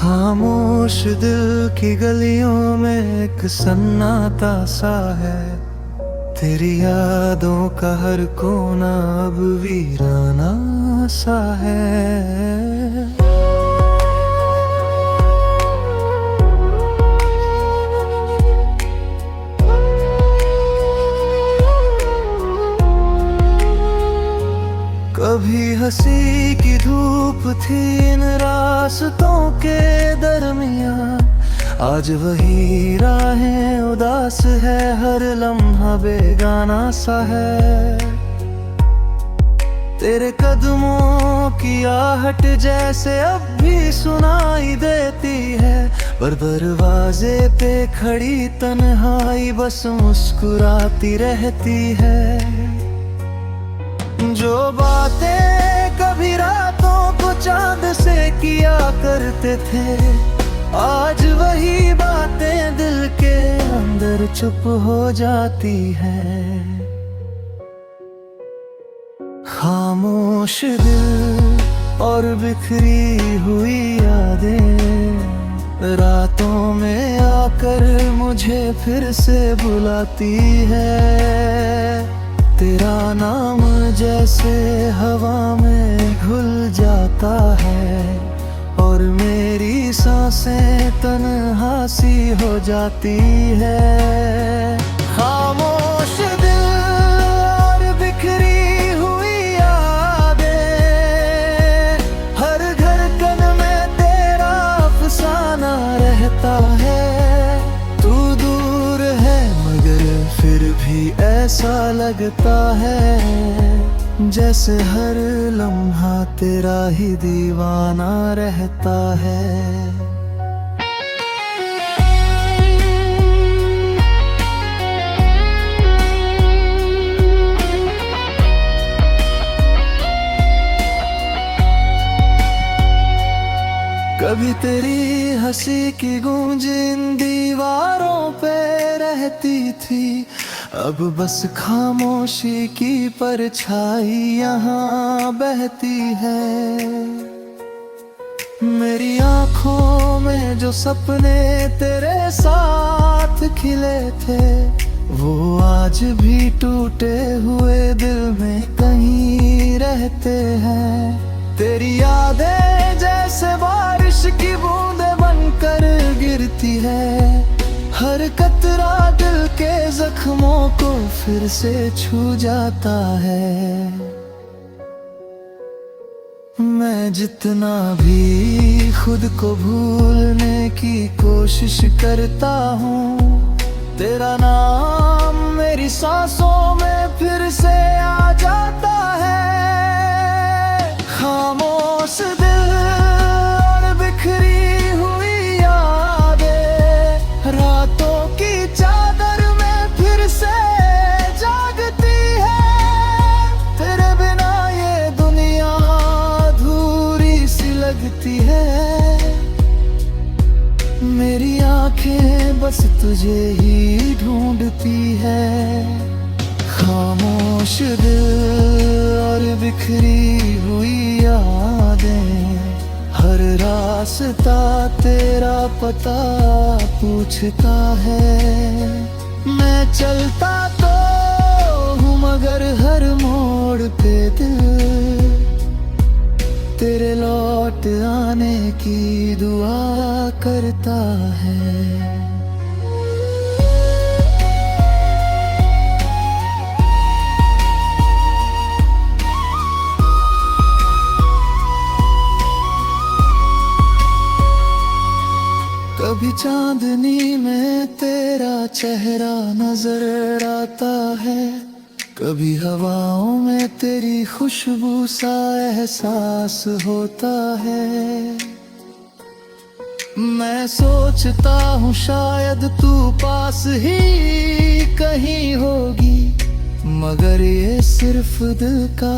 खामोश दिल की गलियों में एक सन्नाटा सा है। तेरी यादों का हर कोना अब वीराना सा है। कभी हंसी की धूप थी इन रास्तों के दरमियां, आज वही राहें उदास है, हर लम्हा बेगाना सा है। तेरे कदमों की आहट जैसे अब भी सुनाई देती है, पर दरवाजे पे खड़ी तन्हाई बस मुस्कुराती रहती है। जो बातें कभी रातों को चांद से किया करते थे, आज वही बातें दिल के अंदर चुप हो जाती हैं। खामोश दिल और बिखरी हुई यादें रातों में आकर मुझे फिर से बुलाती है। तेरा नाम जैसे हवा में घुल जाता है और मेरी सांसें तन्हा सी हो जाती है। खामोश दिल और बिखरी हुई यादें, हर धड़कन में तेरा अफसाना रहता है। तू दूर है मगर फिर भी ऐसा लगता है जैसे हर लम्हा तेरा ही दीवाना रहता है। कभी तेरी हंसी की गूंज इन दीवारों पे रहती थी, अब बस खामोशी की परछाई यहाँ बहती है। मेरी आँखों में जो सपने तेरे साथ खिले थे, वो आज भी टूटे हुए दिल में कहीं रहते हैं। तेरी यादें जैसे बारिश की बूंदें बनकर गिरती है, हर कतरा दिल के जख्मों को फिर से छू जाता है। मैं जितना भी खुद को भूलने की कोशिश करता हूँ, तेरा नाम मेरी सांसों में फिर से आ जाता है। खामोश दिल और बिखरी हुई यादें रातों की चादर में फिर से जागती है। तेरे बिना ये दुनिया अधूरी सी लगती है। मेरी आंखें बस तुझे ही ढूंढती है। खामोश दिल और बिखरी हुई यादें, हर रास्ता तेरा पता पूछता है। मैं चलता तो हूँ मगर हर मोड़ पे दिल तेरे लौट आने की दुआ करता है। कभी चांदनी में तेरा चेहरा नजर आता है, कभी हवाओं में तेरी खुशबू सा एहसास होता है। मैं सोचता हूँ शायद तू पास ही कहीं होगी, मगर ये सिर्फ दिल का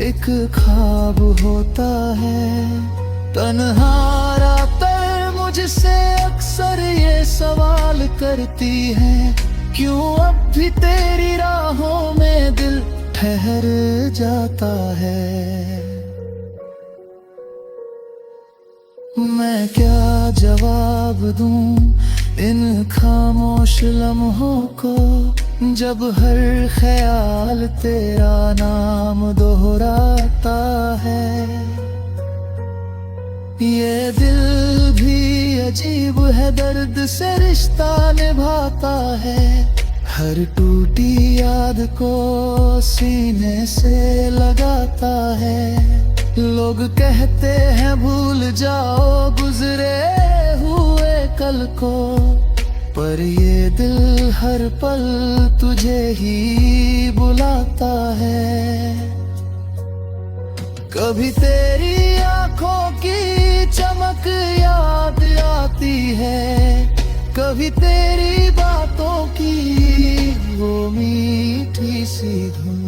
एक ख्वाब होता है। तन्हा रातें मुझसे अक्सर ये सवाल करती हैं, क्यों अब भी तेरी राहों में दिल ठहर जाता है। मैं क्या जवाब दूं इन खामोश लम्हों को, जब हर ख्याल तेरा नाम दोहराता है। ये दिल भी अजीब है, दर्द से रिश्ता निभाता है। हर टूटी याद को सीने से लगाता है। लोग कहते हैं भूल जाओ गुजरे हुए कल को, पर ये दिल हर पल तुझे ही बुलाता है। कभी तेरी आंखों की चमक याद आती है, कभी तेरी बातों की वो मीठी सी धुन।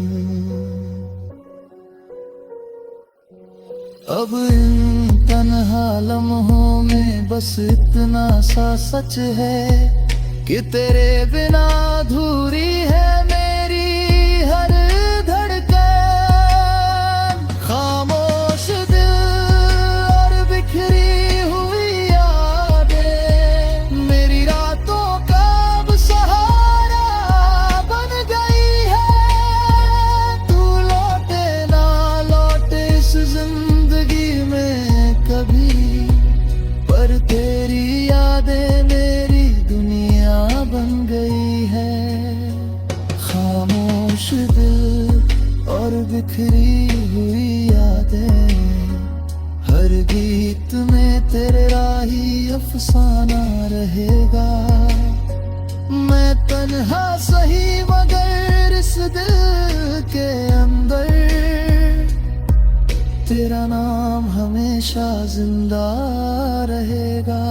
अब इन तन्हा लम्हों में बस इतना सा सच है कि तेरे बिना अधूरी है मेरी हर धड़कन। खामोश दिल और बिखरी हुई यादें मेरी रातों का अब सहारा बन गई है। तू लौटे ना लौटे इस जिंदगी में कभी, पर तेरी यादें मेरी दुनिया बन गई है। खामोश दिल और बिखरी हुई यादें, हर गीत में तेरे राही अफसाना रहेगा। मैं तन्हा सही मगर इस दिल के अंदर तेरा नाम हमेशा जिंदा रहेगा।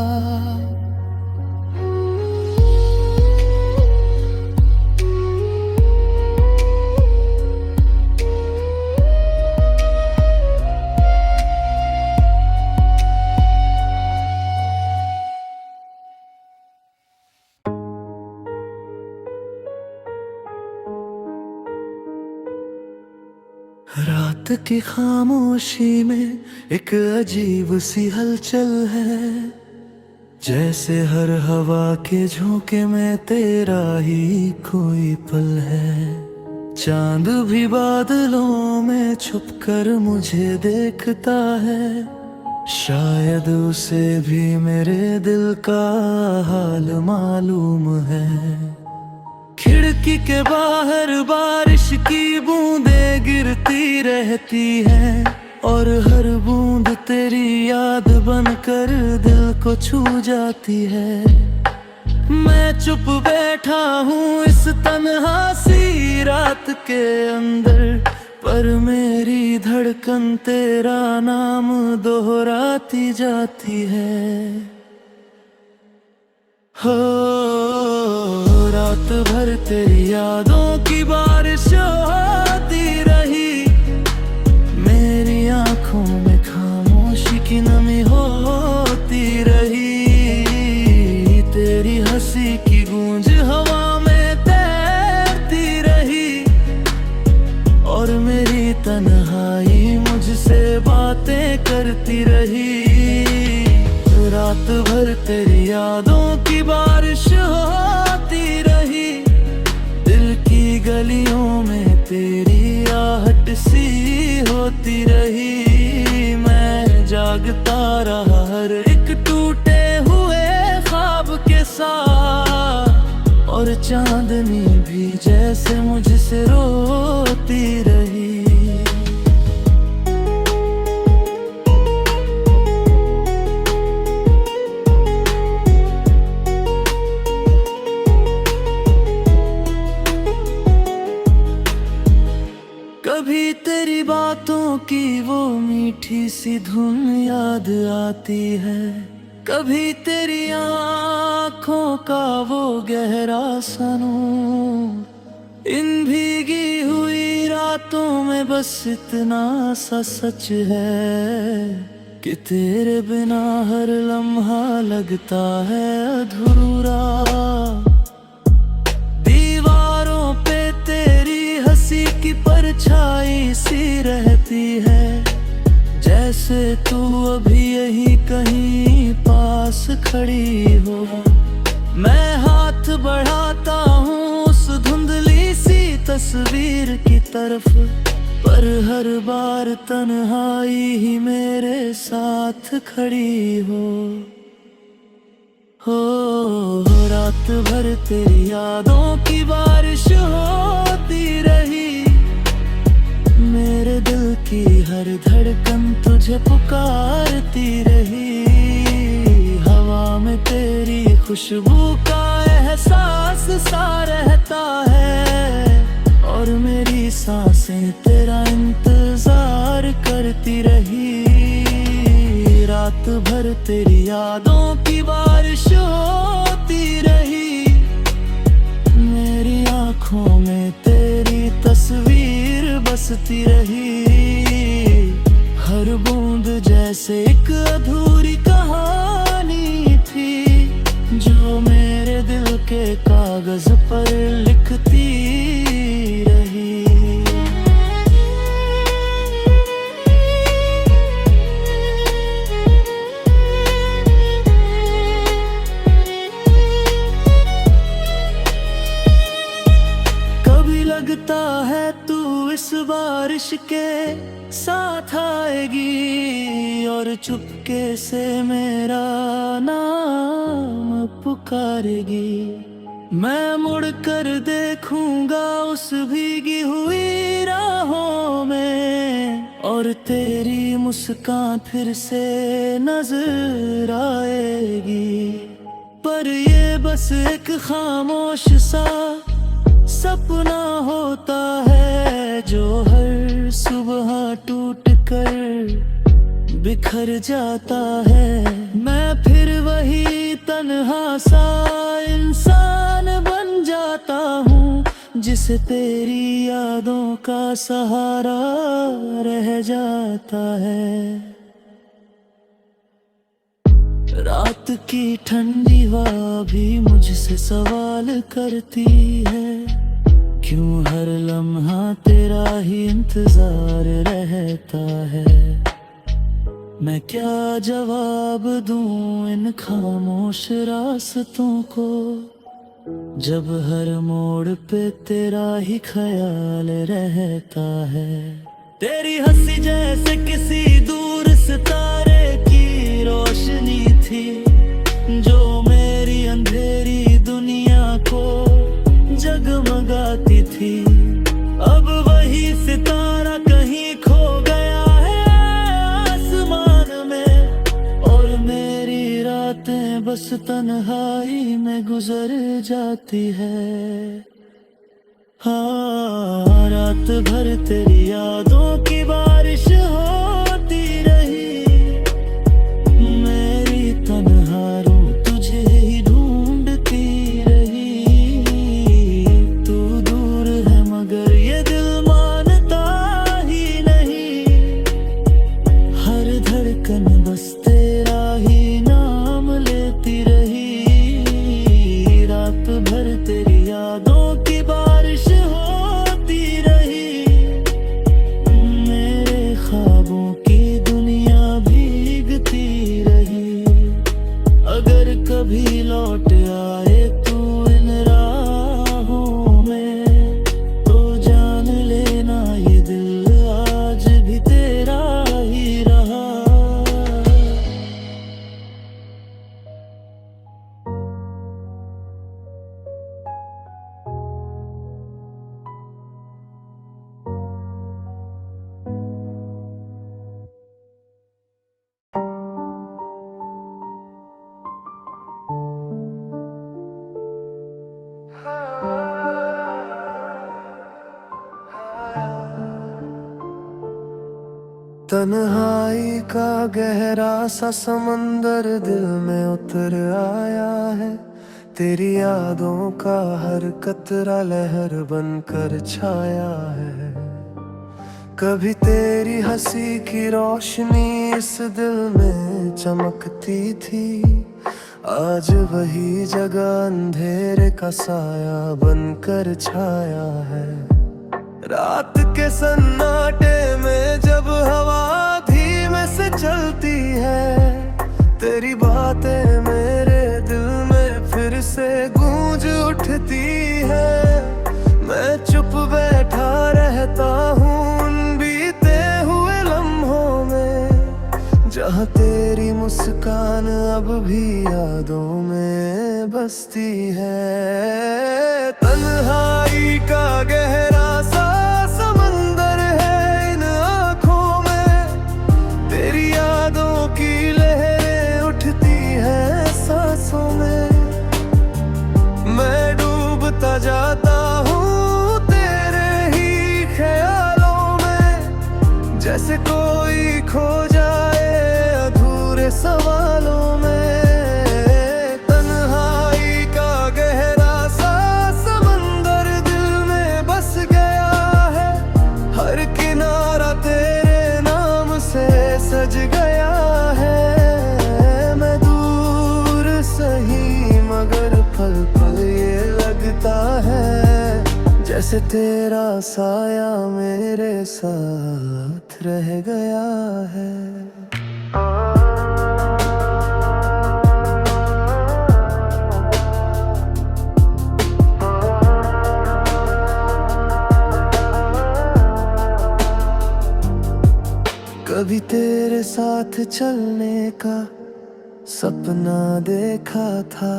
रात की खामोशी में एक अजीब सी हलचल है, जैसे हर हवा के झोंके में तेरा ही कोई पल है। चांद भी बादलों में छुपकर मुझे देखता है, शायद उसे भी मेरे दिल का हाल मालूम है। खिड़की के बाहर बारिश की बूंदें गिरती रहती हैं, और हर बूंद तेरी याद बनकर दिल को छू जाती है। मैं चुप बैठा हूँ इस तन्हा सी रात के अंदर, पर मेरी धड़कन तेरा नाम दोहराती जाती है। हो रात भर तेरी यादों की बारिश होती रही, मेरी आंखों में खामोशी की नमी होती रही। तेरी हंसी की गूंज हवा में तैरती रही, और मेरी तन्हाई मुझसे बातें करती रही। रात भर तेरी यादों की बारिश होती रही, दिल की गलियों में तेरी आहट सी होती रही। मैं जागता रहा हर एक टूटे हुए ख्वाब के साथ, और चांदनी भी जैसे मुझसे रोती रही। कभी तेरी बातों की वो मीठी सी धुन याद आती है, कभी तेरी आँखों का वो गहरा सा नूर। इन भीगी हुई रातों में बस इतना सा सच है कि तेरे बिना हर लम्हा लगता है अधूरा। दीवारों पे तेरी हंसी की परछाई सी रहती है, जैसे तू अभी यही कहीं पास खड़ी हो। मैं हाथ बढ़ाता हूँ उस धुंधली सी तस्वीर की तरफ, पर हर बार तन्हाई ही मेरे साथ खड़ी हो रात भर तेरी यादों की बारिश होती रही। मेरे दिल की हर धड़कन तुझे पुकारती रही। हवा में तेरी खुशबू का एहसास सा रहता है, और मेरी सांसें तेरा इंतजार करती रही। रात भर तेरी यादों की बारिश होती रही। मेरी आँखों में तेरी तस्वीर बसती रही। हर बूंद जैसे एक अधूरी कहानी थी, जो मेरे दिल के कागज पर लिखती रही। कभी लगता है तू इस बारिश के साथ आएगी, और चुपके से मेरा नाम पुकारेगी। मैं मुड़ कर देखूंगा उस भीगी हुई राहों में, और तेरी मुस्कान फिर से नजर आएगी। पर ये बस एक खामोश सा सपना होता है, जो हर सुबह टूट कर बिखर जाता है। मैं फिर वही तन्हा सा इंसान बन जाता हूँ, जिसे तेरी यादों का सहारा रह जाता है। रात की ठंडी हवा भी मुझसे सवाल करती है, क्यों हर लम्हा तेरा ही इंतजार रहता है। मैं क्या जवाब दूं इन खामोश रास्तों को, जब हर मोड़ पे तेरा ही ख्याल रहता है। तेरी हंसी जैसे किसी दूर सितारे की रोशनी थी, जो मेरी अंधेरी दुनिया को जगमगाती थी। अब वही सितारा कहीं खो गया है आसमान में, और मेरी रातें बस तन्हाई में गुजर जाती है। हाँ, रात भर तेरी यादों की बारिश होती रही। मेरी तन्हा रूह तुझे ही ढूंढती रही। तू दूर है मगर ये दिल मानता ही नहीं। हर धड़कन बस तेरा ही नाम लेती रही। रात भर तेरी यादों की बारिश होती रही। मेरे ख्वाबों की दुनिया भीगती रही। अगर कभी लौट आए तू इन राहों में, तो जान लेना ये दिल आज भी तेरा ही रहा। तन्हाई का गहरा सा समंदर दिल में उतर आया है। तेरी यादों का हर कतरा लहर बनकर छाया है। कभी तेरी हंसी की रोशनी इस दिल में चमकती थी, आज वही जगह अंधेरे का साया बनकर छाया है। रात के सन्नाटे में जब हवा धीमे चलती है। तेरी बातें मेरे दिल में फिर से गूंज उठती है। मैं चुप बैठा रहता हूँ उन बीते हुए लम्हों में, जहाँ तेरी मुस्कान अब भी यादों में बसती है। तन्हाई का गहरा सा समंदर है इन आँखों में, तेरी यादों की लहरें उठती हैं सांसों में। मैं डूबता जाता हूँ तेरे ही ख्यालों में, जैसे कोई खो जाए अधूरे सवालों में। तन्हाई का गहरा सा समंदर दिल में बस गया है, हर किनारा तेरे नाम से सज गया है। मैं दूर सही मगर पल पल ये लगता है, जैसे तेरा साया मेरे साथ रह गया है। कभी तेरे साथ चलने का सपना देखा था,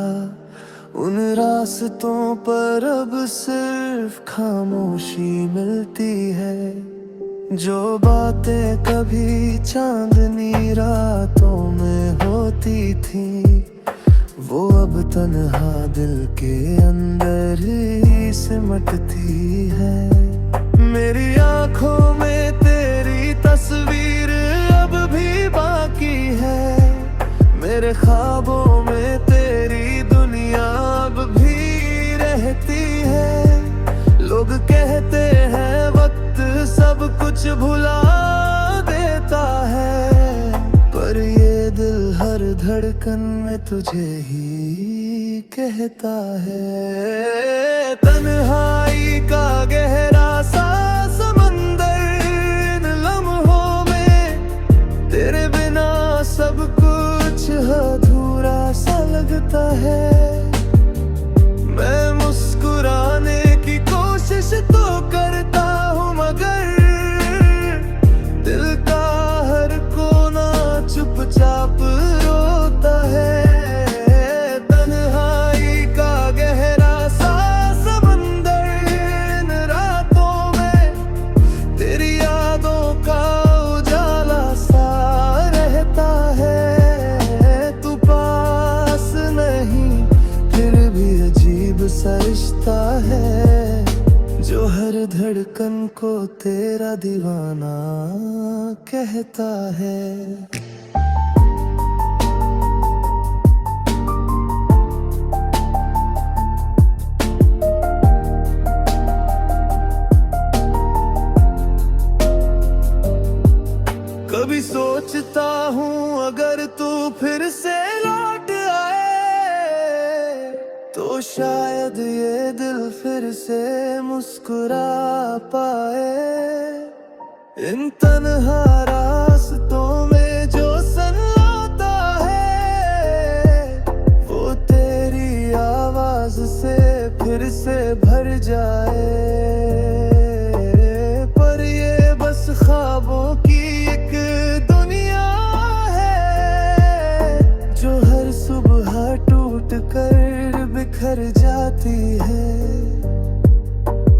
उन रास्तों पर अब सिर्फ खामोशी मिलती है। जो बातें कभी चांदनी रातों में होती थी, वो अब तन्हा दिल के अंदर ही सिमटती है। मेरी आँखों में तेरी तस्वीर अब भी बाकी है, मेरे ख्वाबों में तेरी दुनिया अब भी रहती है। लोग कहते हैं वक्त सब कुछ भुला देता है, पर ये दिल हर धड़कन में तुझे ही कहता है। तन्हाई का गहरा सा समंदर इन लम्हों में, तेरे बिना सब कुछ अधूरा सा लगता है। मैं मुस्कुराने की कोशिश तो करता हूँ, मगर दिल का हर कोना चुपचाप रोता है। तन्हाई का गहरा सा समंदर इन रातों में, तेरी यादों का उजाला सा रहता है। तू पास नहीं फिर भी अजीब सा रिश्ता है, जो हर धड़कन को तेरा दीवाना कहता है। कभी सोचता हूँ अगर तू फिर से लौट आए, तो शायद ये दिल फिर से मुस्कुरा पाए। इन तन्हा रास्तों में जो सन्नाटा है, वो तेरी आवाज से फिर से भर जाए। पर ये बस ख्वाबों की एक दुनिया है, जो हर सुबह टूट कर बिखर जाती है।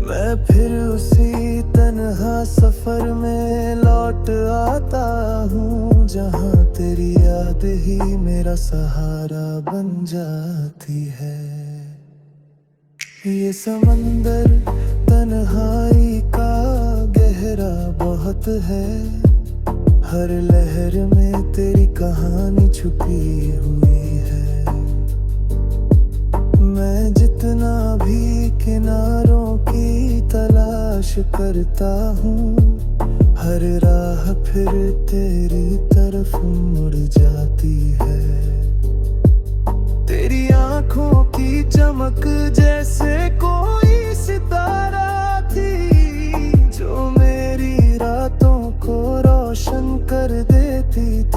मैं फिर उसी तन्हा सफर में लौट आता हूँ, जहाँ तेरी याद ही मेरा सहारा बन जाती है। ये समंदर तन्हाई का गहरा बहुत है, हर लहर में तेरी कहानी छुपी हुई है। मैं जितना भी किनारों की तलाश करता हूँ, हर राह फिर तेरी तरफ मुड़ जाती है। तेरी आँखों की चमक जैसे कोई सितारा थी, जो मेरी रातों को रोशन कर देती थी।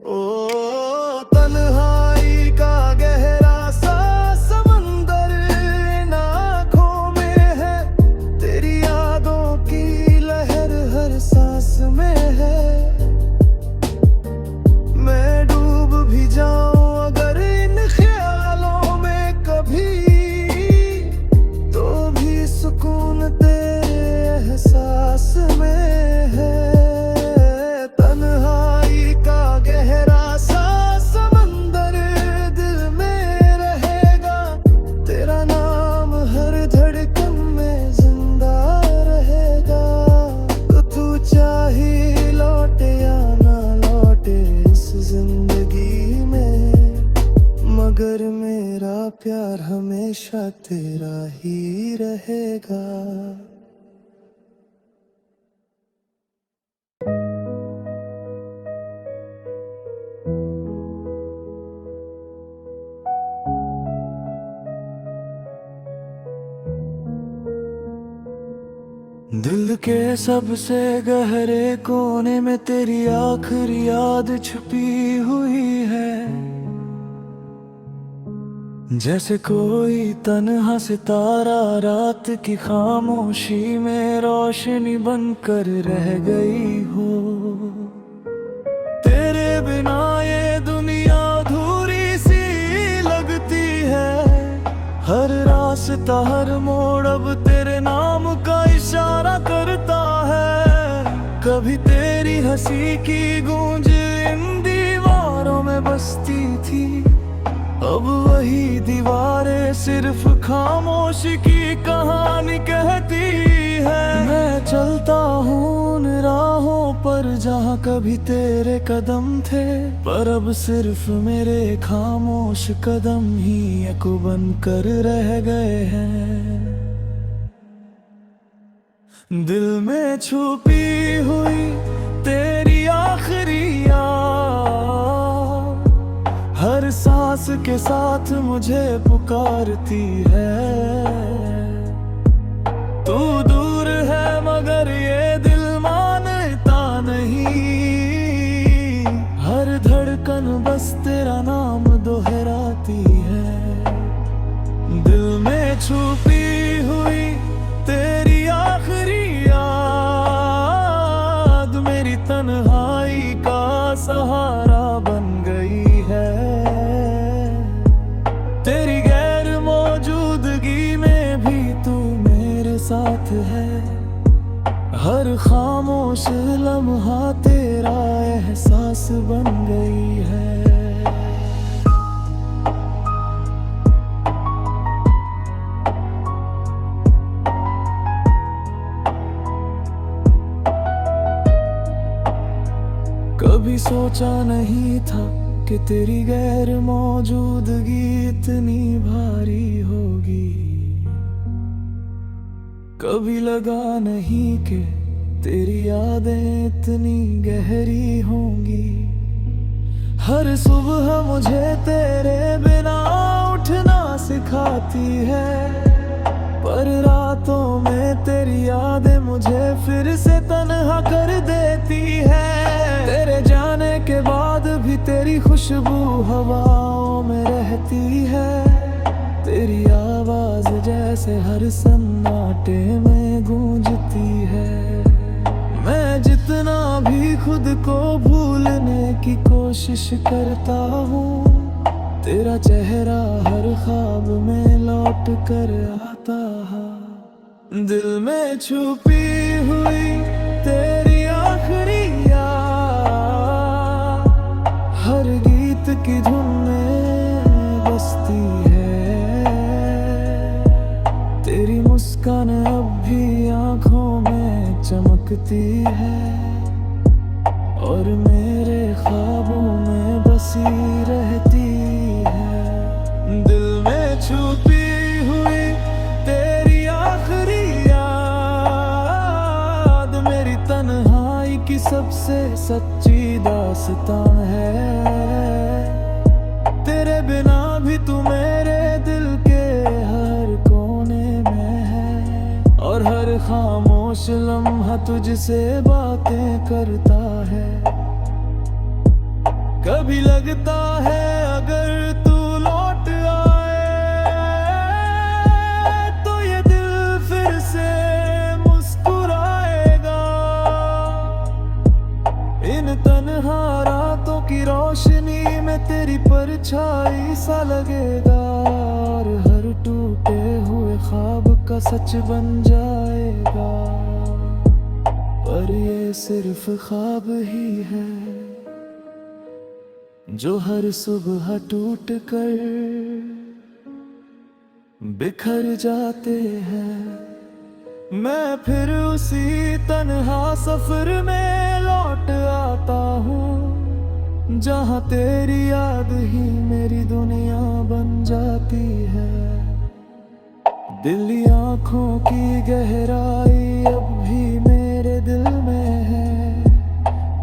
ओ तन्हाई का गहरा सा समंदर इन आँखों में है, तेरी यादों की लहर हर सांस में है। मैं डूब भी जाऊं अगर इन ख्यालों में कभी, तो भी सुकून तेरे एहसास में है। तन्हाई का गहरा सा समंदर दिल में रहेगा, तेरा नाम हर धड़कन में जिंदा रहेगा। तो तू चाहे लौटे या ना लौटे इस जिंदगी में, मगर मेरा प्यार हमेशा तेरा ही रहेगा। दिल के सबसे गहरे कोने में तेरी आखिरी याद छुपी हुई है, जैसे कोई तन्हा सितारा रात की खामोशी में रोशनी बनकर रह गई हो। तेरे बिना ये दुनिया अधूरी सी लगती है, हर रास्ता हर मोड़ अब तेरे नाम का इशारा करता है। कभी तेरी हंसी की गूंज इन दीवारों में बसती थी, अब वही दीवारें सिर्फ खामोशी की कहानी कहती है। मैं चलता हूँ उन राहों पर जहाँ कभी तेरे कदम थे, पर अब सिर्फ मेरे खामोश कदम ही एको बन कर रह गए हैं। दिल में छुपी हुई तेरी आखिरी याद हर सांस के साथ मुझे पुकारती है। तू दूर है मगर ये दिल मानता नहीं, हर धड़कन बस तेरा नाम दोहराती है। दिल में छुपी हुई तेरी आखिरी याद मेरी तन्हाई का सहारा बन गई है। तेरी गैर मौजूदगी में भी तू मेरे साथ है, हर खामोश लम्हा तेरा एहसास बन गई है। कभी सोचा नहीं था कि तेरी गैर मौजूदगी इतनी भारी होगी, कभी लगा नहीं कि तेरी यादें इतनी गहरी होंगी। हर सुबह मुझे तेरे बिना उठना सिखाती है, पर रातों में तेरी यादें मुझे फिर से तन्हा कर देती है। तेरे जाने के बाद भी तेरी खुशबू हवाओं में रहती है, तेरी आवाज जैसे हर सन्नाटे में गूंजती है। मैं जितना भी खुद को भूलने की कोशिश करता हूँ, तेरा चेहरा हर ख्वाब में लौट कर आता है। दिल में छुपी हुई तेरी आखिरी याद हर गीत की धुन में बसती है। तेरी मुस्कान अब भी आंखों में चमकती है, और मेरे ख्वाबों में बसी रहती है। दिल में छुपी हुई तेरी आखिरी याद मेरी तन्हाई की सबसे सच्ची दास्तान है। तेरे बिना भी तू मेरे दिल के हर कोने में है, और हर खामोश लम्हा तुझसे बातें करता है। कभी लगता है अगर तू लौट आए तो ये दिल फिर से मुस्कुराएगा। इन तन्हा रातों की रोशनी में तेरी परछाई सा लगेगा, और हर टूटे हुए ख्वाब का सच बन जाएगा। पर ये सिर्फ ख्वाब ही है जो हर सुबह टूट कर बिखर जाते हैं। मैं फिर उसी तन्हा सफर में लौट आता हूँ, जहाँ तेरी याद ही मेरी दुनिया बन जाती है। दिली आँखों की गहराई अब भी मेरे दिल में है,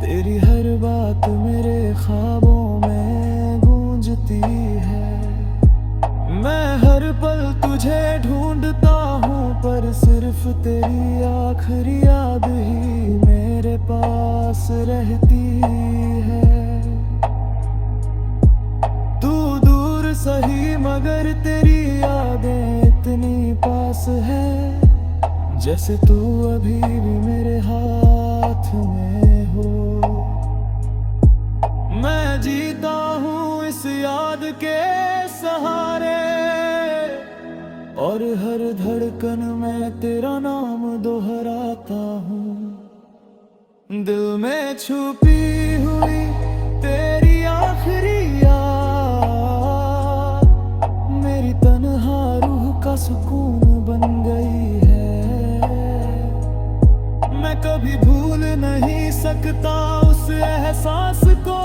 तेरी हर बात मेरे ख्वाबों में गूंजती है। मैं हर पल तुझे ढूंढता हूँ, पर सिर्फ तेरी आखिरी याद ही मेरे पास रहती है। तू दूर सही मगर तेरी यादें इतनी पास है, जैसे तू अभी भी मेरे हाथ में हो। मैं जीता हूँ इस याद के सहारे, और हर धड़कन में तेरा नाम दोहराता हूँ। दिल में छुपी हुई तेरी आखिरी याद मेरी तन्हा रूह का सुकून बन गई है। मैं कभी भूल नहीं सकता उस एहसास को,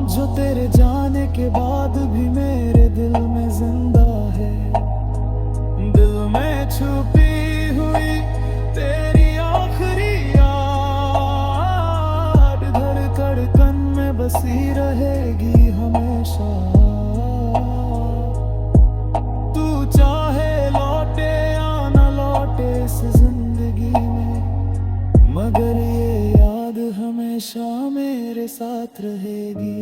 जो तेरे जाने के बाद भी मेरे दिल में जिंदा है। दिल में छुपी हुई तेरी आखिरी याद धड़कन में बसी रहेगी हमेशा। तू चाहे लौटे या न लौटे इस जिंदगी में, मगर ये याद हमेशा मेरे साथ रहेगी।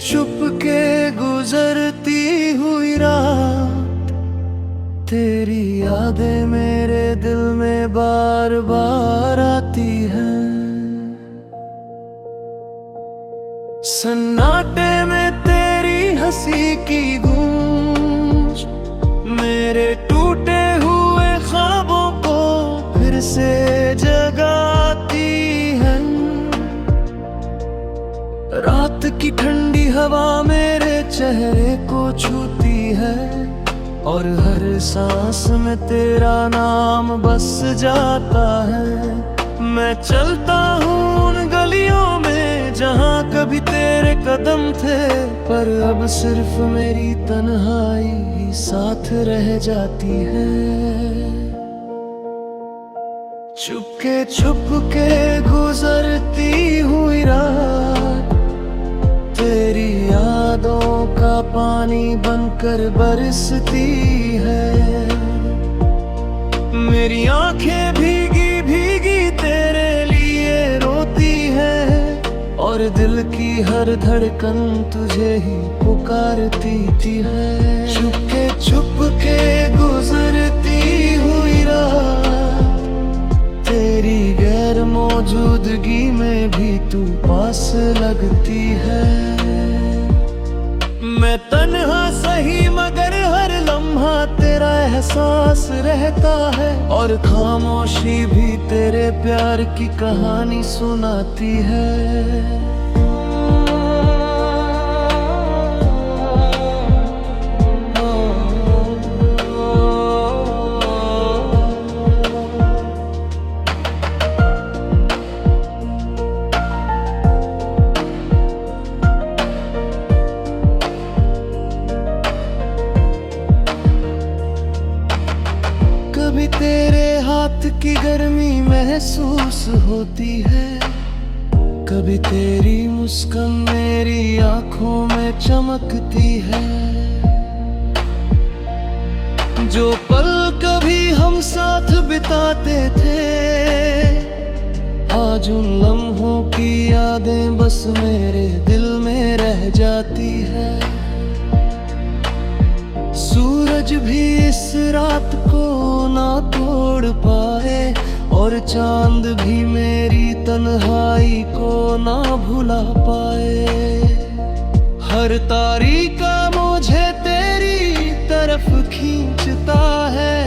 चुपके गुजरती हुई रात, तेरी यादें मेरे दिल में बार बार आती हैं। सन्नाटे में तेरी हंसी की गूंज मेरे टूटे हुए ख्वाबों को फिर से जगाती है। रात की ठंडी हवा मेरे चेहरे को छूती है, और हर सांस में तेरा नाम बस जाता है। मैं चलता हूँ उन गलियों में जहाँ कभी तेरे कदम थे, पर अब सिर्फ मेरी तन्हाई ही साथ रह जाती है। चुपके गुजरती हुई रात, तेरी यादों का पानी बनकर बरसती है। मेरी आंखें भीगी भीगी तेरे लिए रोती है, और दिल की हर धड़कन तुझे ही पुकारती थी है। चुपके गुजरती हुई रात, तेरी गैर मौजूदगी में भी तू पास लगती है। मैं तन्हा सही मगर हर लम्हा तेरा एहसास रहता है, और खामोशी भी तेरे प्यार की कहानी सुनाती है। रात की गर्मी महसूस होती है, कभी तेरी मुस्कान मेरी आंखों में चमकती है। जो पल कभी हम साथ बिताते थे, आज उन लम्हों की यादें बस मेरे दिल में रह जाती है। सूरज भी इस रात को ना तोड़ पाए, और चांद भी मेरी तन्हाई को ना भुला पाए। हर तारीका मुझे तेरी तरफ खींचता है,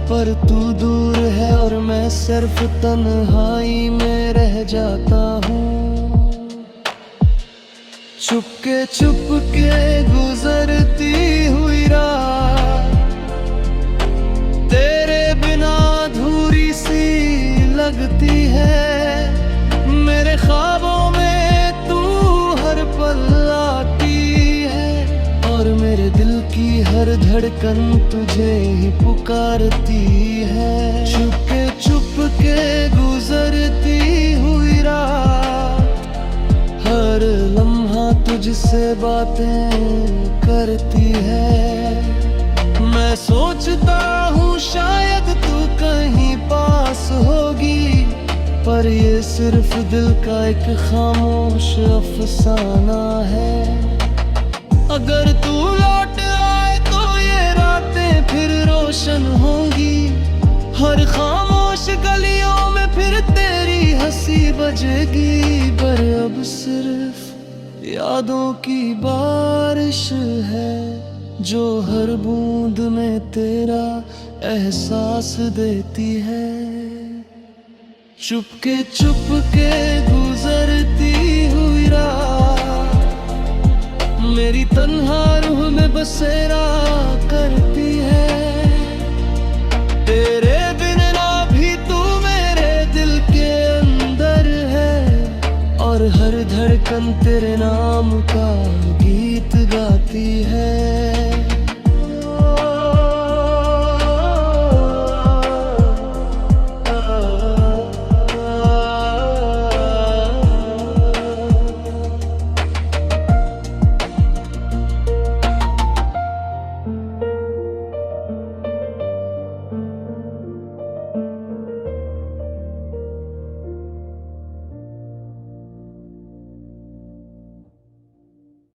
पर तू दूर है और मैं सिर्फ तन्हाई में रह जाता हूँ। चुपके गुजरती हुई रात, तेरे बिना अधूरी सी लगती है। मेरे ख्वाबों में तू हर पल आती है, और मेरे दिल की हर धड़कन तुझे ही पुकारती है। चुपके गुजरती हुई रात, हर लम्हा तुझसे बातें करती है। मैं सोचता हूँ शायद तू कहीं पास होगी, पर ये सिर्फ दिल का एक खामोश अफसाना है। अगर तू लौट आए तो ये रातें फिर रोशन होंगी, हर खामोश गलियों में फिर तेरी हंसी बजेगी। पर अब सिर्फ यादों की बारिश है, जो हर बूंद में तेरा एहसास देती है। चुपके गुजरती हुई रात, मेरी तन्हा रूह में बसेरा करती है। तेरे बिना भी तू मेरे दिल के अंदर है, और हर धड़कन तेरे नाम का गीत गाती है।